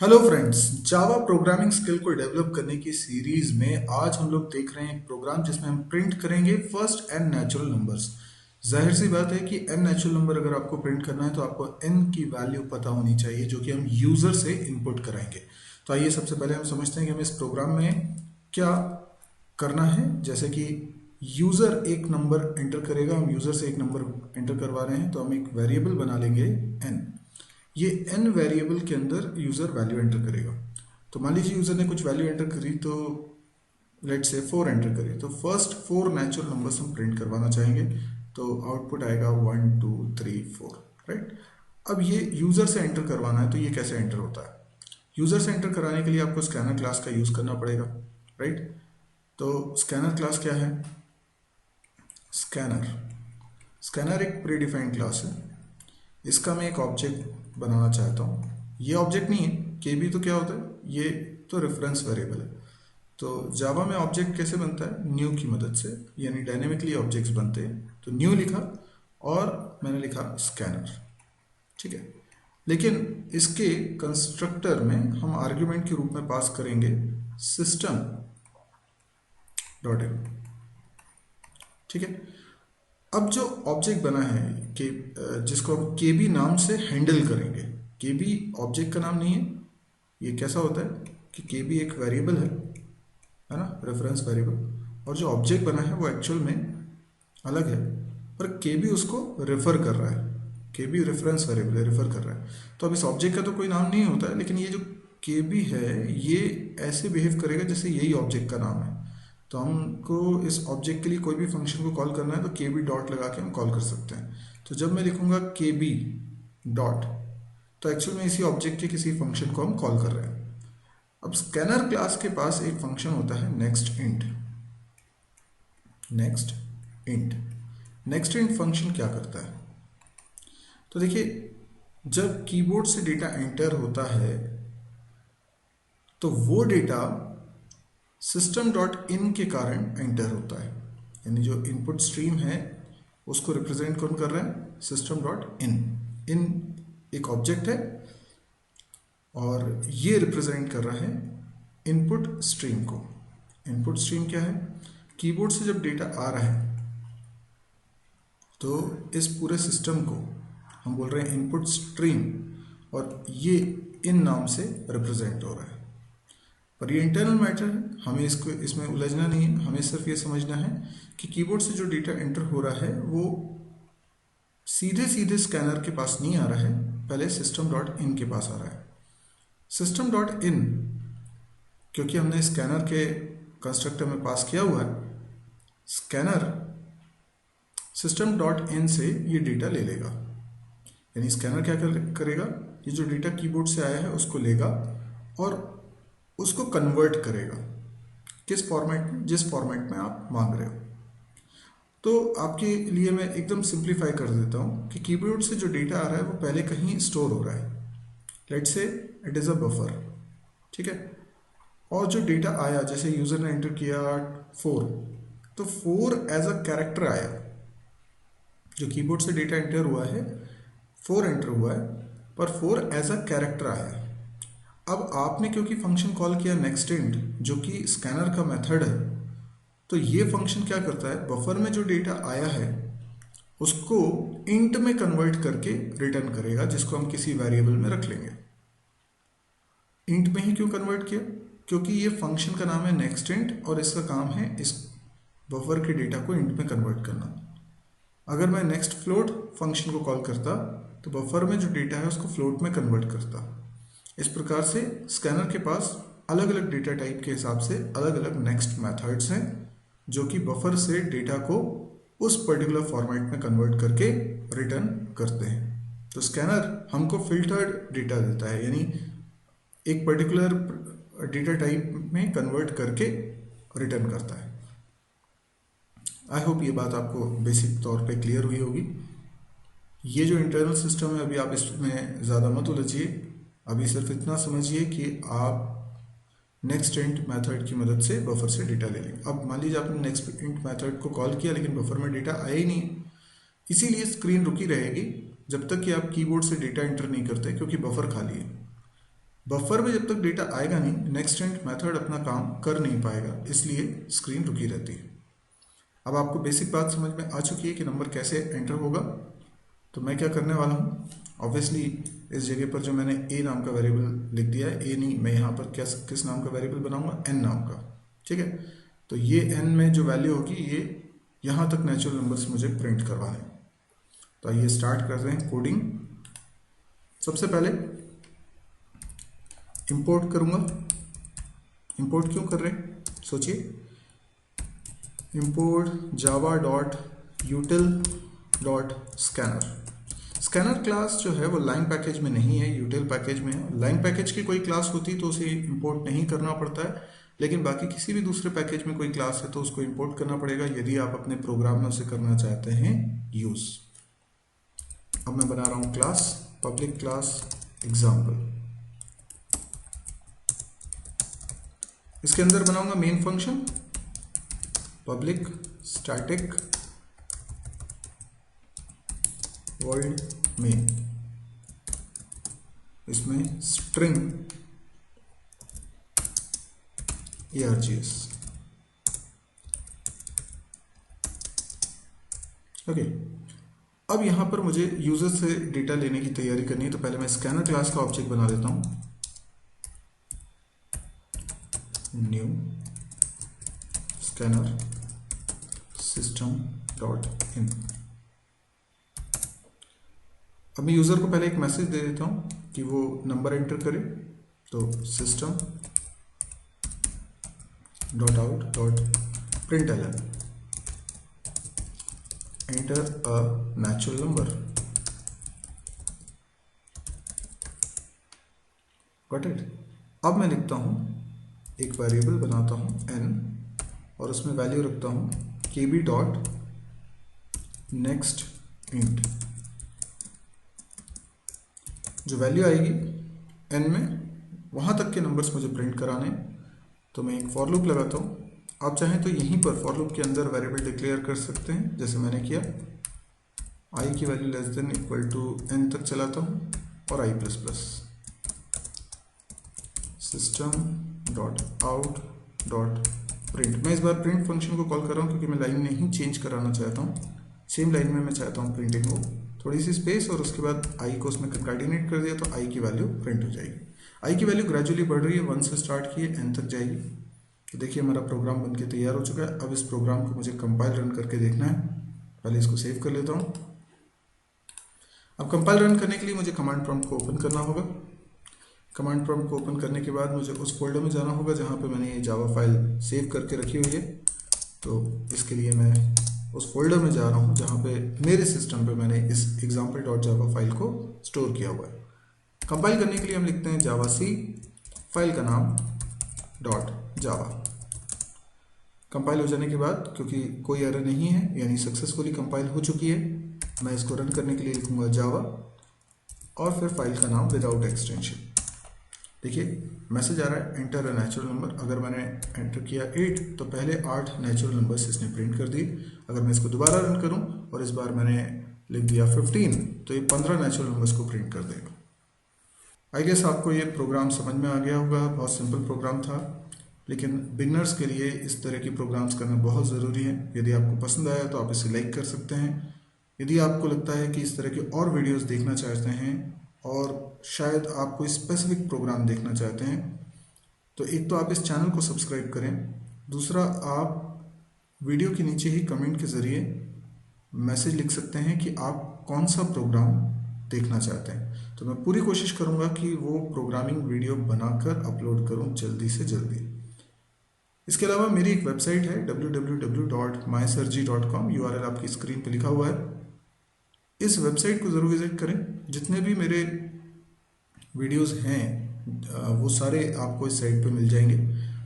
Hello friends, Java programming skill को develop करने की सीरीज में आज हम लोग देख रहे हैं एक प्रोग्राम जिसमें हम प्रिंट करेंगे फर्स्ट एन नेचुरल नंबर्स। जाहिर सी बात है कि एन नेचुरल नंबर अगर आपको प्रिंट करना है तो आपको एन की वैल्यू पता होनी चाहिए जो कि हम यूजर से इनपुट कराएंगे। तो आइए सबसे पहले हम समझते हैं कि हमें इस प्रोग्राम में क्या करना है। जैसे कि यूजर एक नंबर एंटर करेगा, हम यूजर से एक नंबर एंटर करवा रहे हैं तो हम एक वेरिएबल बना लेंगे एन। ये एन वेरिएबल के अंदर यूजर वैल्यू एंटर करेगा। तो मान लीजिए यूजर ने कुछ वैल्यू एंटर करी, तो लेट से 4 एंटर करी, तो फर्स्ट 4 नेचुरल नंबर्स हम प्रिंट करवाना चाहेंगे। तो आउटपुट आएगा 1 2 3 4, राइट। अब ये यूजर से एंटर करवाना है, तो ये कैसे एंटर होता है? यूजर से एंटर कराने के लिए आपको स्कैनर क्लास का यूज करना पड़ेगा, राइट। तो स्कैनर क्लास क्या है? स्कैनर स्कैनर एक प्री डिफाइंड क्लास है। इसका मैं एक ऑब्जेक्ट बनाना चाहता हूँ। ये ऑब्जेक्ट नहीं है, के बी तो क्या होता है? ये तो रेफरेंस वेरिएबल है। तो जावा में ऑब्जेक्ट कैसे बनता है? न्यू की मदद से, यानी डायनेमिकली ऑब्जेक्ट्स बनते हैं। तो न्यू लिखा और मैंने लिखा स्कैनर, ठीक है। लेकिन इसके कंस्ट्रक्टर में हम आर्ग्यूमेंट के रूप में पास करेंगे सिस्टम डॉट इन, ठीक है। अब जो ऑब्जेक्ट बना है के जिसको हम के बी नाम से हैंडल करेंगे, के बी ऑब्जेक्ट का नाम नहीं है। ये कैसा होता है कि के बी एक वेरिएबल है ना, रेफरेंस वेरिएबल, और जो ऑब्जेक्ट बना है वो एक्चुअल में अलग है, पर के बी उसको रेफर कर रहा है। के बी रेफरेंस वेरिएबल है, रेफर कर रहा है। तो अब इस ऑब्जेक्ट का तो कोई नाम नहीं होता है, लेकिन ये जो के बी है ये ऐसे बिहेव करेगा जैसे यही ऑब्जेक्ट का नाम है। तो हमको इस ऑब्जेक्ट के लिए कोई भी फंक्शन को कॉल करना है तो के बी डॉट लगा के हम कॉल कर सकते हैं। तो जब मैं लिखूंगा के बी डॉट, तो एक्चुअल में इसी ऑब्जेक्ट के किसी फंक्शन को हम कॉल कर रहे हैं। अब स्कैनर क्लास के पास एक फंक्शन होता है next int. Next int next int function क्या करता है? तो देखिए, जब कीबोर्ड से डेटा एंटर होता है तो वो डेटा सिस्टम डॉट इन के कारण एंटर होता है, यानी जो इनपुट स्ट्रीम है उसको रिप्रेजेंट कौन कर रहा है? System dot in. इन एक ऑब्जेक्ट है और ये रिप्रेजेंट कर रहा है इनपुट स्ट्रीम को। इनपुट स्ट्रीम क्या है? कीबोर्ड से जब डेटा आ रहा है तो इस पूरे सिस्टम को हम बोल रहे हैं इनपुट स्ट्रीम, और ये इन नाम से रिप्रेजेंट हो रहा है। पर ये इंटरनल मैटर है, हमें इसको इसमें उलझना नहीं है। हमें सिर्फ ये समझना है कि कीबोर्ड से जो डेटा एंटर हो रहा है वो सीधे सीधे स्कैनर के पास नहीं आ रहा है, पहले सिस्टम डॉट इन के पास आ रहा है। सिस्टम डॉट इन क्योंकि हमने स्कैनर के कंस्ट्रक्टर में पास किया हुआ है, स्कैनर सिस्टम डॉट इन से ये डेटा ले लेगा। यानी स्कैनर क्या करेगा? ये जो डेटा कीबोर्ड से आया है उसको लेगा और उसको कन्वर्ट करेगा। किस फॉर्मेट में? जिस फॉर्मेट में आप मांग रहे हो। तो आपके लिए मैं एकदम सिंप्लीफाई कर देता हूँ कि कीबोर्ड से जो डेटा आ रहा है वो पहले कहीं स्टोर हो रहा है। Let's say it is a buffer, ठीक है। और जो डेटा आया, जैसे यूज़र ने एंटर किया 4, तो 4 एज अ कैरेक्टर आया। जो कीबोर्ड से डेटा एंटर हुआ है 4 एंटर हुआ है, पर 4 एज अ कैरेक्टर आया। अब आपने क्योंकि फंक्शन कॉल किया नेक्स्ट इंट जो कि स्कैनर का मेथड है, तो ये फंक्शन क्या करता है? बफर में जो डेटा आया है उसको इंट में कन्वर्ट करके रिटर्न करेगा, जिसको हम किसी वेरिएबल में रख लेंगे। इंट में ही क्यों कन्वर्ट किया? क्योंकि ये फंक्शन का नाम है नेक्स्ट इंट और इसका काम है इस बफर के डेटा को इंट में कन्वर्ट करना। अगर मैं नेक्स्ट फ्लोट फंक्शन को कॉल करता तो बफर में जो डेटा है उसको फ्लोट में कन्वर्ट करता। इस प्रकार से स्कैनर के पास अलग अलग डेटा टाइप के हिसाब से अलग अलग नेक्स्ट मेथड्स हैं जो कि बफर से डेटा को उस पर्टिकुलर फॉर्मेट में कन्वर्ट करके रिटर्न करते हैं। तो स्कैनर हमको फिल्टर्ड डेटा देता है, यानी एक पर्टिकुलर डेटा टाइप में कन्वर्ट करके रिटर्न करता है। आई होप ये बात आपको बेसिक तौर पे क्लियर हुई होगी। ये जो इंटरनल सिस्टम है अभी आप इसमें ज़्यादा मत उलझिए, अभी सिर्फ इतना समझिए कि आप नेक्स्ट इंट मेथड की मदद से बफर से डेटा ले लेंगे। अब मान लीजिए आपने नेक्स्ट इंट मेथड को कॉल किया लेकिन बफर में डेटा आया ही नहीं है, इसीलिए स्क्रीन रुकी रहेगी जब तक कि आप कीबोर्ड से डेटा एंटर नहीं करते, क्योंकि बफर खाली है। बफर में जब तक डेटा आएगा नहीं, नेक्स्ट इंट मेथड अपना काम कर नहीं पाएगा, इसलिए स्क्रीन रुकी रहती है। अब आपको बेसिक बात समझ में आ चुकी है कि नंबर कैसे एंटर होगा। तो मैं क्या करने वाला हूँ, ऑब्वियसली इस जगह पर जो मैंने ए नाम का वेरिएबल लिख दिया है, ए नहीं, मैं यहाँ पर किस नाम का वेरिएबल बनाऊंगा, एन नाम का। ठीक है, तो ये एन में जो वैल्यू होगी ये यहाँ तक नेचुरल नंबर्स मुझे प्रिंट करवाने हैं। तो आइए स्टार्ट करते हैं कोडिंग। सबसे पहले इंपोर्ट करूंगा। इंपोर्ट क्यों कर रहे हैं सोचिए, import Java dot यूटिल dot scanner. Scanner class जो है वो लाइन पैकेज में नहीं है, यूटिल पैकेज में है। लाइन पैकेज की कोई क्लास होती तो उसे इंपोर्ट नहीं करना पड़ता है, लेकिन बाकी किसी भी दूसरे पैकेज में कोई क्लास है तो उसको इंपोर्ट करना पड़ेगा यदि आप अपने प्रोग्राम में उसे करना चाहते हैं यूज। अब मैं बना रहा हूं क्लास, पब्लिक क्लास एग्जाम्पल। इसके अंदर बनाऊंगा main function public static world main. इसमें स्ट्रिंग args। ओके, अब यहां पर मुझे यूजर से डेटा लेने की तैयारी करनी है, तो पहले मैं स्कैनर क्लास का ऑब्जेक्ट बना लेता हूं, new scanner system dot in. अब मैं यूजर को पहले एक मैसेज दे देता हूं कि वो नंबर एंटर करे, तो system dot out dot println enter a natural number. Got it. अब मैं लिखता हूं, एक वेरिएबल बनाता हूं n और उसमें वैल्यू रखता हूं kb डॉट नेक्स्ट इंट। जो वैल्यू आएगी n में वहां तक के नंबर्स मुझे प्रिंट कराने, तो मैं एक फॉर लूप लगाता हूं। आप चाहें तो यहीं पर फॉर लूप के अंदर वेरिएबल डिक्लेयर कर सकते हैं, जैसे मैंने किया। i की value less than equal to n तक चलाता हूं और i plus plus system dot out dot print. मैं इस बार प्रिंट फंक्शन को कॉल कर रहा हूं क्योंकि मैं लाइन नहीं चेंज कराना चाहता हूं, सेम लाइन में मैं चाहता हूं प्रिंटिंग हो। थोड़ी सी स्पेस और उसके बाद i को उसमें कंकैटिनेट कर दिया तो i की वैल्यू प्रिंट हो जाएगी। i की वैल्यू ग्रेजुअली बढ़ रही है, 1 से स्टार्ट की है n तक जाएगी। तो देखिए हमारा प्रोग्राम बनके तैयार हो चुका है। अब इस प्रोग्राम को मुझे कंपाइल रन करके देखना है। पहले इसको सेव कर लेता हूँ। अब कंपाइल रन करने के लिए मुझे कमांड प्रॉम्प्ट को ओपन करना होगा। कमांड प्रॉम्प्ट को ओपन करने के बाद मुझे उस फोल्डर में जाना होगा जहाँ पे मैंने ये जावा फाइल सेव करके रखी हुई है। तो इसके लिए मैं उस फोल्डर में जा रहा हूँ जहाँ पे मेरे सिस्टम पे मैंने इस example.java फाइल को स्टोर किया हुआ है। कंपाइल करने के लिए हम लिखते हैं जावा सी, फाइल का नाम .java। कंपाइल हो जाने के बाद क्योंकि कोई एरर नहीं है यानी सक्सेसफुली कंपाइल हो चुकी है, मैं इसको रन करने के लिए लिखूंगा जावा और फिर फाइल का नाम विदाउट एक्सटेंशन। देखिए मैसेज आ रहा है एंटर अ नेचुरल नंबर। अगर मैंने एंटर किया 8 तो पहले 8 नेचुरल नंबर्स इसने प्रिंट कर दिए। अगर मैं इसको दोबारा रन करूं और इस बार मैंने लिख दिया 15 तो ये 15 नेचुरल नंबर्स को प्रिंट कर देगा। आई गेस आपको ये प्रोग्राम समझ में आ गया होगा। बहुत सिंपल प्रोग्राम था, लेकिन बिगनर्स के लिए इस तरह की प्रोग्राम्स करना बहुत ज़रूरी है। यदि आपको पसंद आया तो आप इसे लाइक कर सकते हैं। यदि आपको लगता है कि इस तरह के और वीडियोस देखना चाहते हैं और शायद आप कोई स्पेसिफिक प्रोग्राम देखना चाहते हैं तो एक तो आप इस चैनल को सब्सक्राइब करें, दूसरा आप वीडियो के नीचे ही कमेंट के ज़रिए मैसेज लिख सकते हैं कि आप कौन सा प्रोग्राम देखना चाहते हैं। तो मैं पूरी कोशिश करूंगा कि वो प्रोग्रामिंग वीडियो बनाकर अपलोड करूं जल्दी से जल्दी। इसके अलावा मेरी एक वेबसाइट है www.mysirji.com, URL आपकी स्क्रीन पर लिखा हुआ है। इस वेबसाइट को ज़रूर विजिट करें। जितने भी मेरे वीडियोस हैं वो सारे आपको इस साइट पे मिल जाएंगे।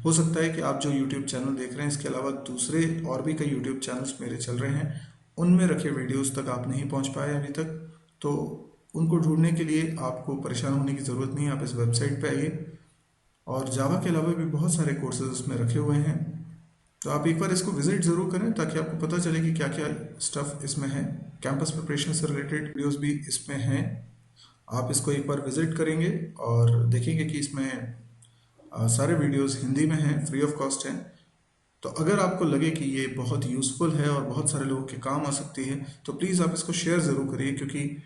हो सकता है कि आप जो YouTube चैनल देख रहे हैं इसके अलावा दूसरे और भी कई YouTube चैनल्स मेरे चल रहे हैं, उनमें रखे वीडियोस तक आप नहीं पहुंच पाए अभी तक, तो उनको ढूंढने के लिए आपको परेशान होने की ज़रूरत नहीं है। आप इस वेबसाइट पे आइए और जावा के अलावा भी बहुत सारे कोर्सेज उसमें रखे हुए हैं, तो आप एक बार इसको विजिट ज़रूर करें ताकि आपको पता चले कि क्या क्या स्टफ़ इसमें है। कैंपस प्रिपरेशन से रिलेटेड वीडियोस भी इसमें हैं। आप इसको एक बार विजिट करेंगे और देखेंगे कि इसमें सारे वीडियोस हिंदी में हैं, फ्री ऑफ कॉस्ट हैं। तो अगर आपको लगे कि ये बहुत यूज़फुल है और बहुत सारे लोगों के काम आ सकती है तो प्लीज़ आप इसको शेयर ज़रूर करिए, क्योंकि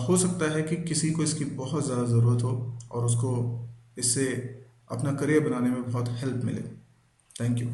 हो सकता है कि किसी को इसकी बहुत ज़्यादा ज़रूरत हो और उसको इससे अपना करियर बनाने में बहुत हेल्प मिले। Thank you.